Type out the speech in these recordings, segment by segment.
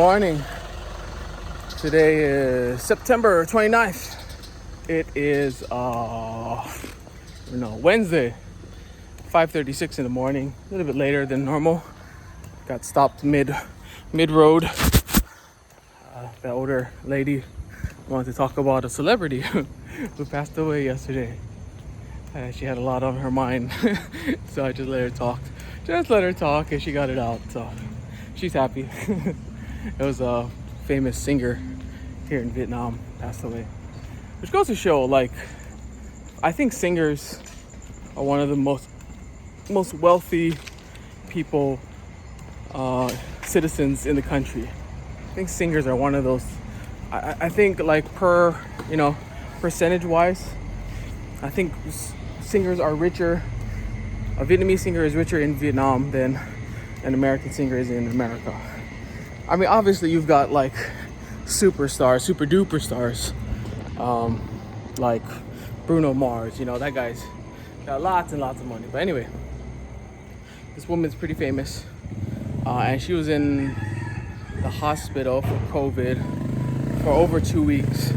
morning. Today is September 29th. It is Wednesday, 5:36 in the morning. A little bit later than normal. Got stopped mid road. The older lady wanted to talk about a celebrity who passed away yesterday. She had a lot on her mind, so I just let her talk. And she got it out. So she's happy. It was a famous singer here in Vietnam, passed away. Which goes to show, I think singers are one of the most wealthy people, citizens in the country. I think singers are one of those. I think percentage wise, I think singers are richer. A Vietnamese singer is richer in Vietnam than an American singer is in America. I mean, obviously you've got superstars, super duper stars, like Bruno Mars. That guy's got lots and lots of money. But anyway, this woman's pretty famous, and she was in the hospital for COVID for over 2 weeks.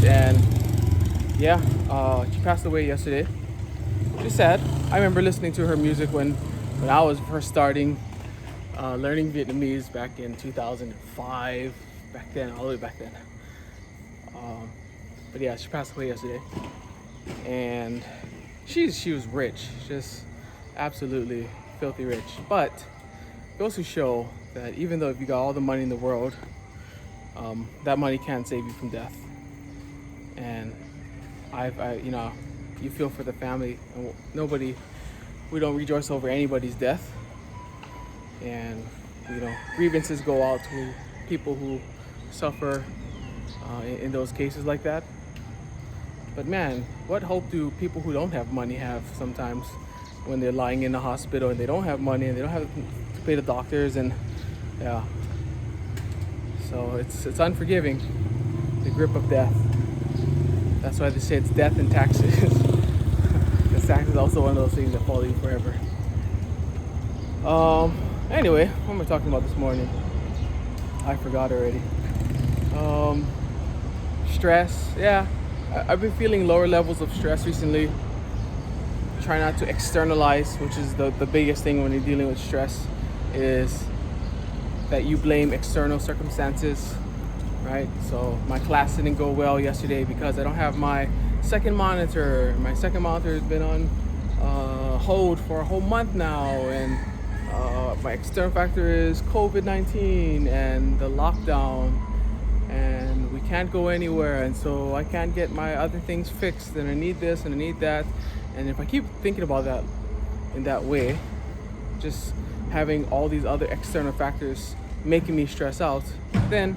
And she passed away yesterday. It's sad. I remember listening to her music when I was first starting learning Vietnamese back in 2005. All the way back then. But yeah, she passed away yesterday, and she was rich, just absolutely filthy rich. But it goes to show that even though if you got all the money in the world, that money can't save you from death. And you feel for the family. We don't rejoice over anybody's death. And grievances go out to people who suffer in those cases like that. But man, what hope do people who don't have money have sometimes when they're lying in the hospital and they don't have money and they don't have to pay the doctors? And yeah, so it's unforgiving, the grip of death. That's why they say it's death and taxes. Because tax is also one of those things that follow you forever. Anyway, what am I talking about this morning? I forgot already. Stress. Yeah, I've been feeling lower levels of stress recently. Try not to externalize, which is the biggest thing when you're dealing with stress, is that you blame external circumstances. Right? So my class didn't go well yesterday because I don't have my second monitor. My second monitor has been on hold for a whole month now, and my external factor is COVID-19 and the lockdown, and we can't go anywhere, and so I can't get my other things fixed, and I need this and I need that. And if I keep thinking about that in that way, just having all these other external factors making me stress out, then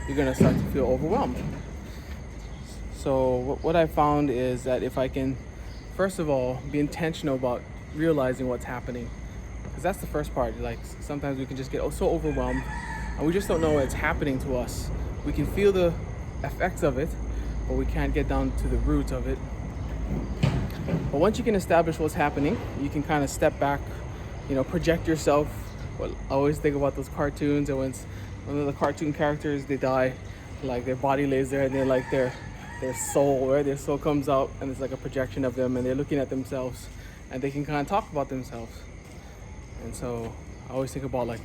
you're gonna start to feel overwhelmed. So what I found is that if I can, first of all, be intentional about realizing what's happening, because that's the first part. Sometimes we can just get so overwhelmed and we just don't know what's happening to us. We can feel the effects of it, but we can't get down to the root of it. But once you can establish what's happening, you can kind of step back, project yourself. Well, I always think about those cartoons, and when one of the cartoon characters, they die, their body lays there, and they're their soul, right? Their soul comes out, and it's like a projection of them, and they're looking at themselves, and they can kind of talk about themselves. And so I always think about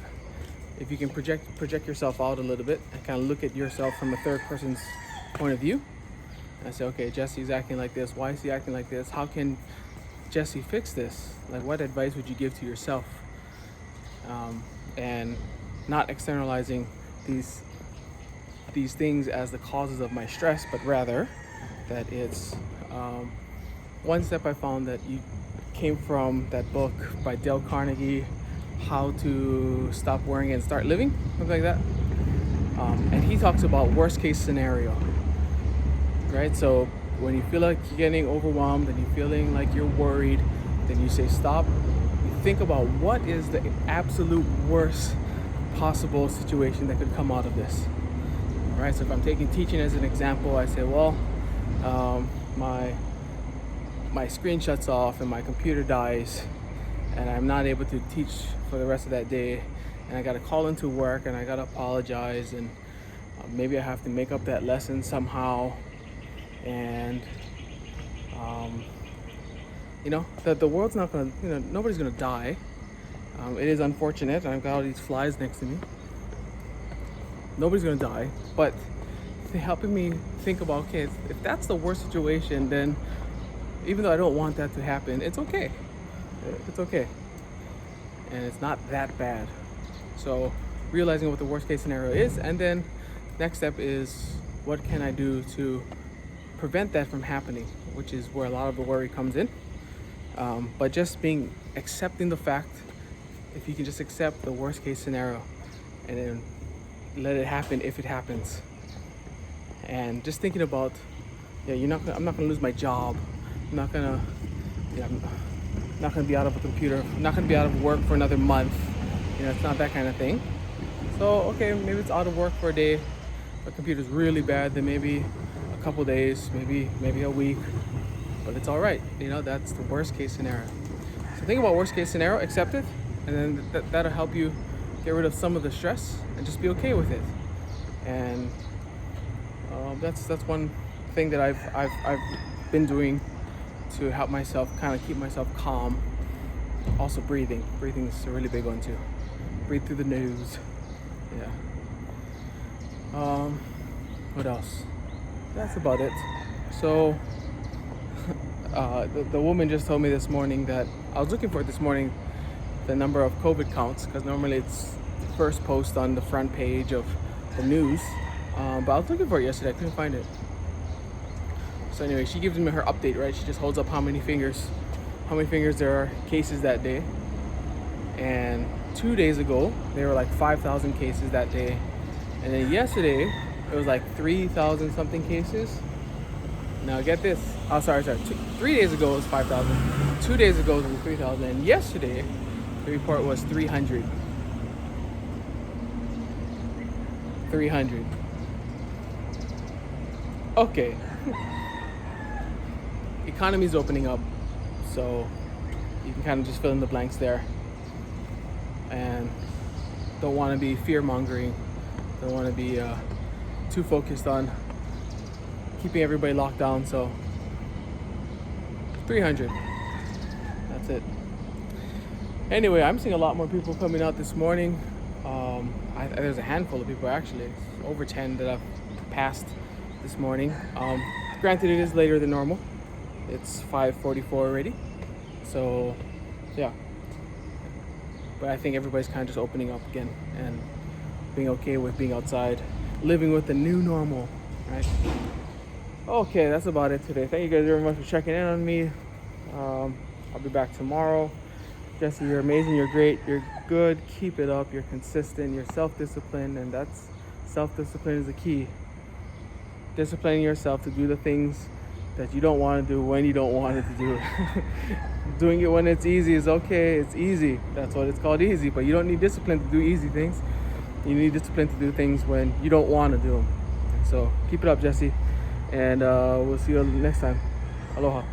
if you can project yourself out a little bit and kind of look at yourself from a third person's point of view, and I say, okay, Jesse's acting like this. Why is he acting like this? How can Jesse fix this? What advice would you give to yourself? And not externalizing these things as the causes of my stress, but rather that it's one step I found that came from that book by Dale Carnegie, How to Stop Worrying and Start Living, something like that. And he talks about worst case scenario, right? So when you feel like you're getting overwhelmed and you're feeling like you're worried, then you say stop. You think about what is the absolute worst possible situation that could come out of this. Right? So if I'm taking teaching as an example, I say, well, my screen shuts off and my computer dies, and I'm not able to teach for the rest of that day, and I got to call into work and I got to apologize, and maybe I have to make up that lesson somehow. And the world's not gonna, nobody's gonna die. It is unfortunate. I've got all these flies next to me. Nobody's gonna die, but helping me think about, okay, if that's the worst situation, then even though I don't want that to happen, it's okay. It's okay, and it's not that bad. So realizing what the worst case scenario is, and then next step is, what can I do to prevent that from happening, which is where a lot of the worry comes in. But just accepting the fact, if you can just accept the worst case scenario and then let it happen if it happens. And just thinking about, I'm not gonna lose my job. I'm not gonna be out of a computer. I'm not gonna be out of work for another month. It's not that kind of thing. So okay, maybe it's out of work for a day. The computer's really bad. Then maybe a couple days, maybe a week. But it's all right. That's the worst case scenario. So think about worst case scenario, accept it, and then that'll help you get rid of some of the stress and just be okay with it. And that's one thing that I've been doing to help myself kind of keep myself calm. Also breathing is a really big one too. Breathe through the nose. What else? That's about it. So the woman just told me this morning that I was looking for it this morning, the number of COVID counts, because normally it's the first post on the front page of the news. But I was looking for it yesterday. I couldn't find it. So anyway, she gives me her update, right? She just holds up how many fingers there are cases that day. And 2 days ago, there were like 5,000 cases that day. And then yesterday, it was like 3,000 something cases. Now get this. Oh, sorry. 3 days ago it was 5,000. 2 days ago it was 3,000. And yesterday, the report was 300. 300. Okay. Economy's opening up, so you can kind of just fill in the blanks there. And don't want to be fear-mongering. Don't want to be too focused on keeping everybody locked down. So 300. That's it. Anyway, I'm seeing a lot more people coming out this morning. There's a handful of people actually. It's over 10 that I've passed this morning. Granted, it is later than normal. It's 5:44 already. So yeah. But I think everybody's kind of just opening up again and being okay with being outside, living with the new normal, right? Okay, that's about it today. Thank you guys very much for checking in on me. I'll be back tomorrow. Jesse, you're amazing, you're great, you're good, keep it up, you're consistent, you're self-disciplined, and that's self-discipline is the key. Disciplining yourself to do the things that you don't want to do when you don't want it to do. Doing it when it's easy is okay, it's easy. That's what it's called, easy. But you don't need discipline to do easy things. You need discipline to do things when you don't want to do them. So keep it up, Jesse. And we'll see you next time. Aloha.